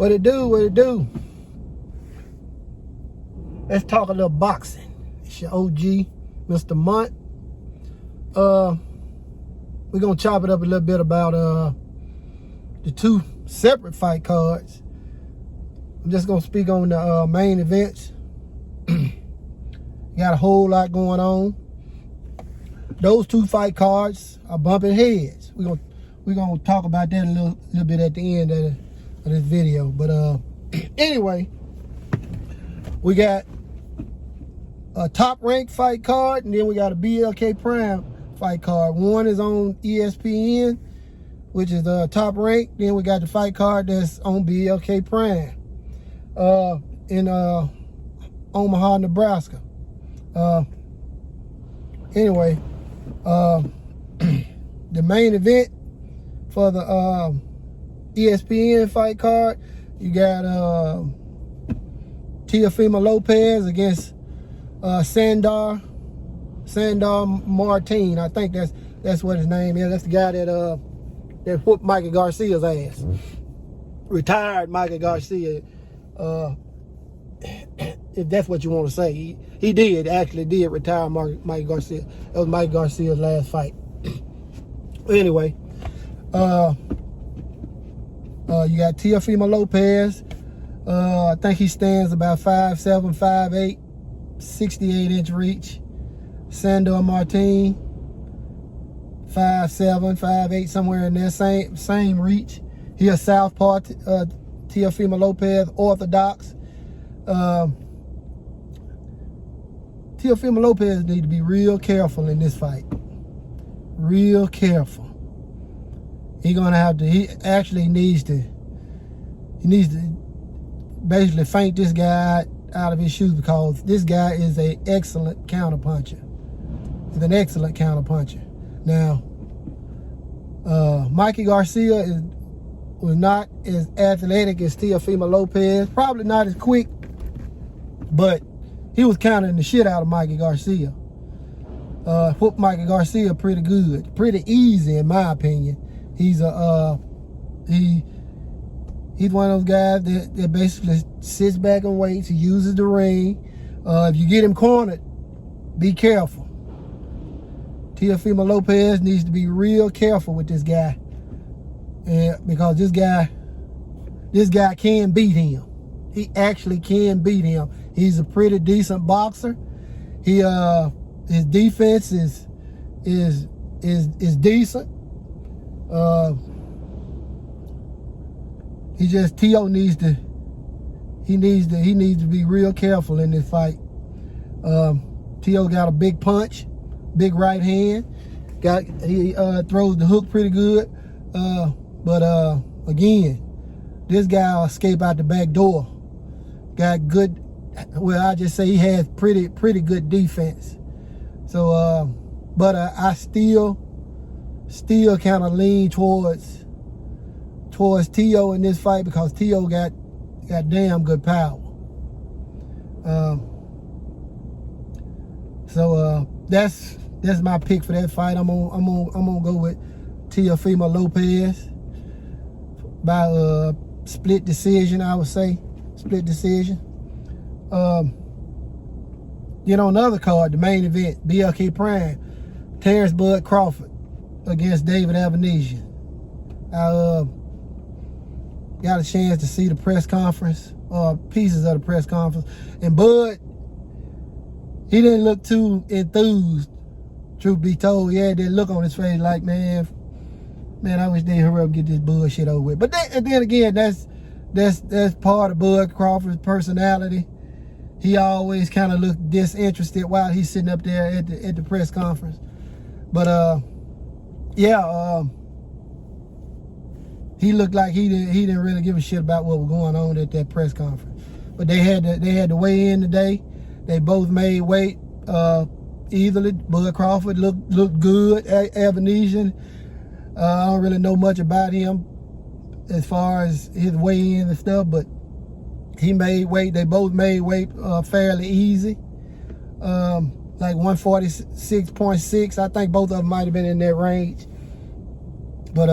What it do? What it do? Let's talk a little boxing. It's your OG, Mr. Munt. We're gonna chop it up a little bit about the two separate fight cards. I'm just gonna speak on the main events. Got a whole lot going on. Those two fight cards are bumping heads. We're gonna talk about that a little bit at the end of this video. But anyway, we got a top-ranked fight card, and then we got a BLK Prime fight card. One is on ESPN, which is top ranked. Then we got the fight card that's on BLK Prime in Omaha, Nebraska. Anyway, the main event for the ESPN fight card, you got Teofimo Lopez against Sandor Martin. I think that's what his name is. That's the guy that whooped Michael Garcia's ass. Retired Michael Garcia. If that's what you want to say. He actually did retire Michael Garcia. That was Michael Garcia's last fight. Anyway, you got Teofimo Lopez. I think he stands about 5'7", 5'8", 68-inch reach. Sandor Martin, 5'7", 5'8", somewhere in there, same reach. He a southpaw. Teofimo Lopez, orthodox. Teofimo Lopez need to be real careful in this fight. Real careful. He actually needs to basically feint this guy out of his shoes, because this guy is an excellent counterpuncher. He's an excellent counterpuncher. Now, Mikey Garcia was not as athletic as Teofimo Lopez. Probably not as quick, but he was countering the shit out of Mikey Garcia. Whooped Mikey Garcia pretty good, pretty easy in my opinion. He's he's one of those guys that basically sits back and waits. He uses the ring. If you get him cornered, be careful. Teofimo Lopez needs to be real careful with this guy, because this guy can beat him. He actually can beat him. He's a pretty decent boxer. His defense is decent. Teo needs to be real careful in this fight. Teo got a big punch, big right hand. He throws the hook pretty good. But again, this guy will escape out the back door. Got good. Well, I just say he has pretty good defense. So, but I still kind of lean towards Teo in this fight, because Teo got damn good power. So that's my pick for that fight. I'm gonna go with Teofimo Lopez by split decision. I would say split decision. Another card, the main event, BLK Prime, Terrence Bud Crawford against David Avanesyan. I got a chance to see the press conference, pieces of the press conference, and Bud, he didn't look too enthused, truth be told. He had that look on his face like, man, I wish they hurry up and get this bullshit over with. But then again, that's part of Bud Crawford's personality. He always kind of looked disinterested while he's sitting up there at the press conference. But he looked like he didn't really give a shit about what was going on at that press conference. But they had to weigh in today. They both made weight. Easily. Bud Crawford looked good. Avanesyan, I don't really know much about him as far as his weigh-in and stuff, but he made weight. They both made weight fairly easy. Like 146.6. I think both of them might have been in that range. But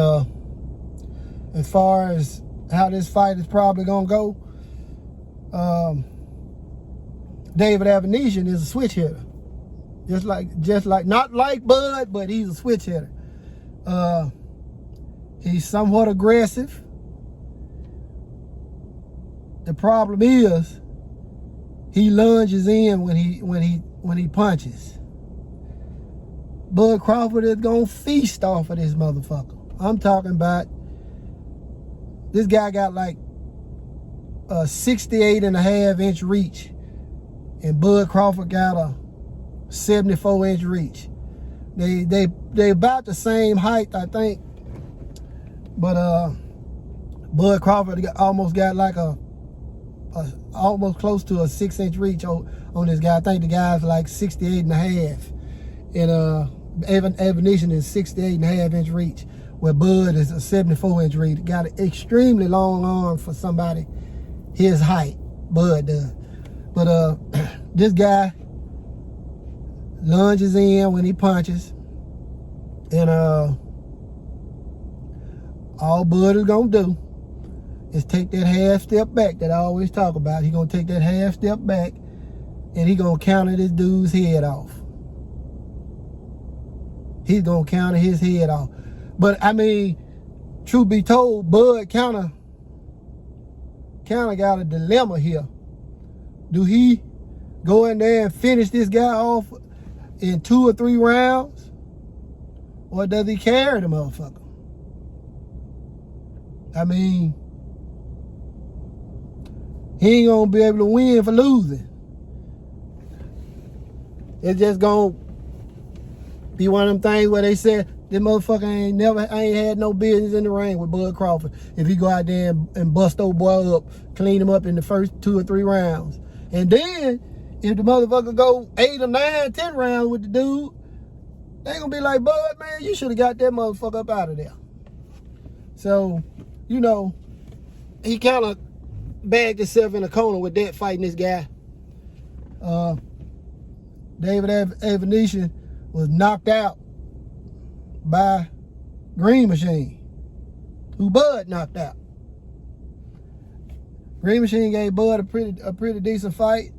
as far as how this fight is probably gonna go. David Avanesyan is a switch hitter, just like not like Bud, but he's a switch hitter. He's somewhat aggressive. The problem is he lunges in when he punches. Bud Crawford is gonna feast off of this motherfucker. I'm talking about this guy got like a 68.5-inch reach, and Bud Crawford got a 74-inch reach. They about the same height, I think, but Bud Crawford almost got like almost close to a 6-inch reach on this guy. I think the guy's like 68.5, and Avanesyan is 68.5-inch reach, where Bud is a 74-inch reach. Got an extremely long arm for somebody his height. Bud does. But this guy lunges in when he punches, and all Bud is gonna do is take that half step back that I always talk about. He gonna take that half step back, and he gonna counter this dude's head off. He's gonna counter his head off. But I mean, truth be told, Bud kind of got a dilemma here. Do he go in there and finish this guy off in 2 or 3 rounds, or does he carry the motherfucker? I mean, he ain't gonna be able to win for losing. It's just gonna be one of them things where they said this motherfucker ain't had no business in the ring with Bud Crawford if he go out there and bust old boy up, clean him up in the first 2 or 3 rounds. And then if the motherfucker go 8 or 9, 10 rounds with the dude, they gonna be like, Bud, man, you should have got that motherfucker up out of there. So, you know, he kind of bagged himself in a corner with that, fighting this guy. David Avanesyan was knocked out by Green Machine, who Bud knocked out. Green Machine gave Bud a pretty decent fight.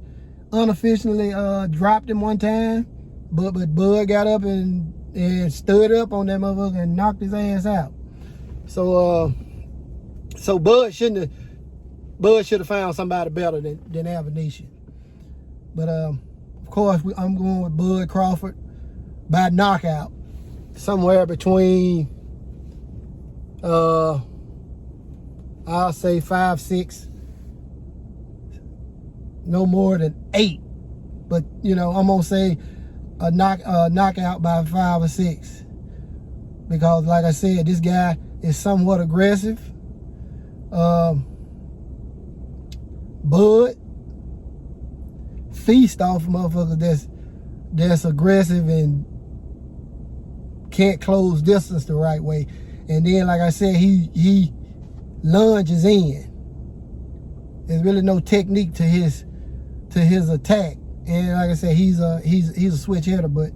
Unofficially dropped him one time, but Bud got up and stood up on that motherfucker and knocked his ass out. So Bud should have found somebody better than Avanesyan. But of course I'm going with Bud Crawford by knockout, somewhere between I'll say 5, 6. No more than 8, but you know, I'm gonna say a knockout by 5 or 6, because like I said, this guy is somewhat aggressive. Bud feast off motherfuckers that's aggressive and can't close distance the right way, and then like I said, he lunges in. There's really no technique to his attack, and like I said, he's a switch hitter, but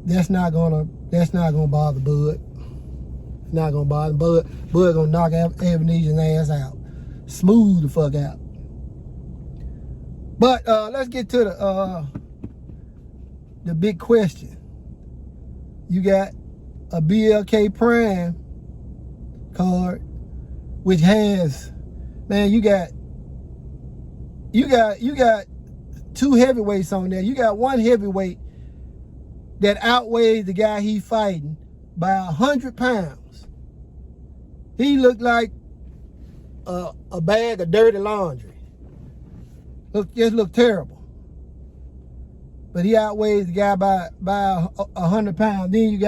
that's not gonna bother Bud. It's not gonna bother Bud. Bud gonna knock Avanesyan's ass out, smooth the fuck out. But let's get to the big question. You got a BLK Prime card, which has, man, you got 2 heavyweights on there. You got one heavyweight that outweighs the guy he fighting by 100 pounds. He looked like a bag of dirty laundry. Just looked terrible. But he outweighs the guy by 100 pounds. Then you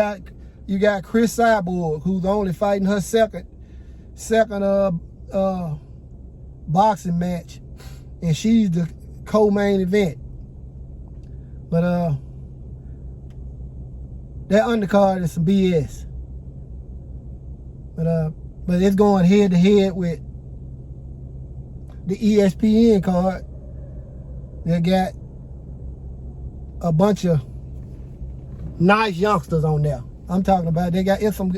got Chris Cyborg, who's only fighting her second boxing match, and she's the co-main event. But that undercard is some BS. But it's going head to head with the ESPN card. They got a bunch of nice youngsters on there. I'm talking about they got it's some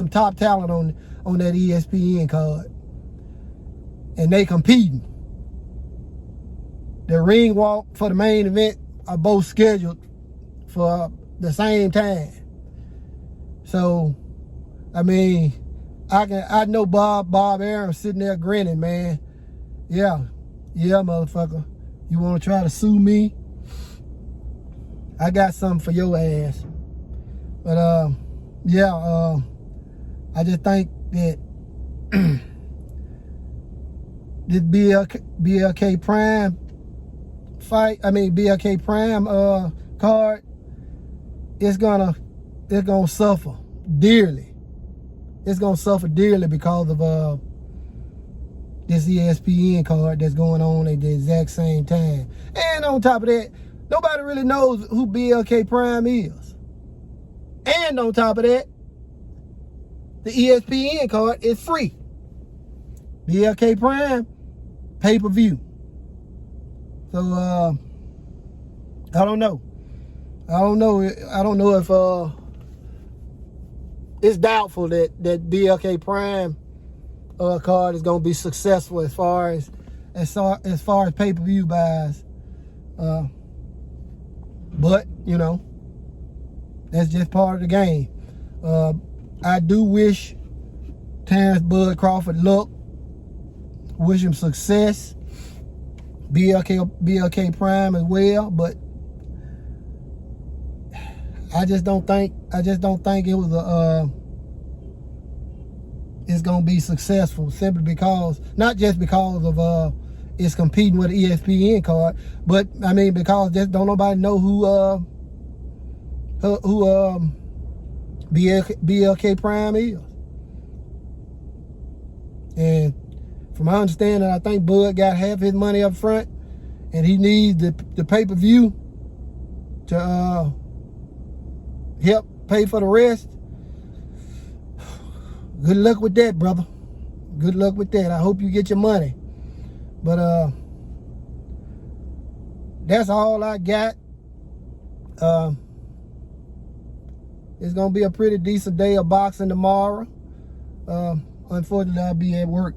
top talent on that ESPN card, and they competing. The ring walk for the main event are both scheduled for the same time. So, I mean, I know Bob Arum sitting there grinning, man. Yeah, motherfucker. You want to try to sue me? I got something for your ass. But I just think that this BLK Prime fight, BLK Prime card, it's gonna suffer dearly. It's gonna suffer dearly because of this ESPN card that's going on at the exact same time. And on top of that, nobody really knows who BLK Prime is. And on top of that, the ESPN card is free. BLK Prime, pay-per-view. So, I don't know. I don't know if it's doubtful that BLK Prime card is going to be successful as far as pay-per-view buys. But, you know, that's just part of the game. I do wish Terrence Bud Crawford luck. Wish him success. BLK Prime as well, but I just don't think it was it's gonna be successful, simply because, not just because of it's competing with the ESPN card, but I mean because just don't nobody know who BLK Prime is. And from my understanding, I think Bud got half his money up front, and he needs the pay-per-view to help pay for the rest. Good luck with that, brother. Good luck with that. I hope you get your money. But that's all I got. It's gonna be a pretty decent day of boxing tomorrow. Unfortunately, I'll be at work,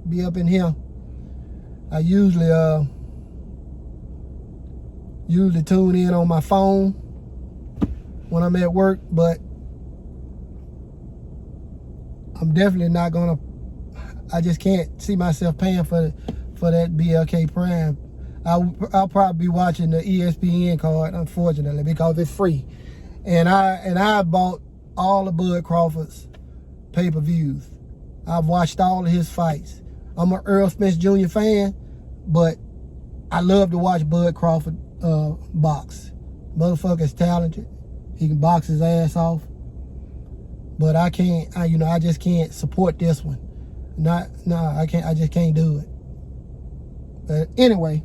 be up in here. I usually tune in on my phone when I'm at work, but I'm definitely not gonna. I just can't see myself paying for that BLK Prime. I'll probably be watching the ESPN card, unfortunately, because it's free, and I bought all of Bud Crawford's pay-per-views. I've watched all of his fights. I'm an Earl Smith Jr. fan, but I love to watch Bud Crawford box. Motherfucker's talented. He can box his ass off. But I can't, I just can't support this one. I just can't do it. But anyway,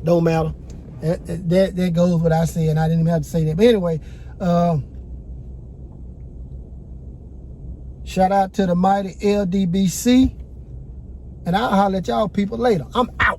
don't matter. That goes what I said, and I didn't even have to say that. But anyway, shout out to the mighty LDBC, and I'll holler at y'all people later. I'm out.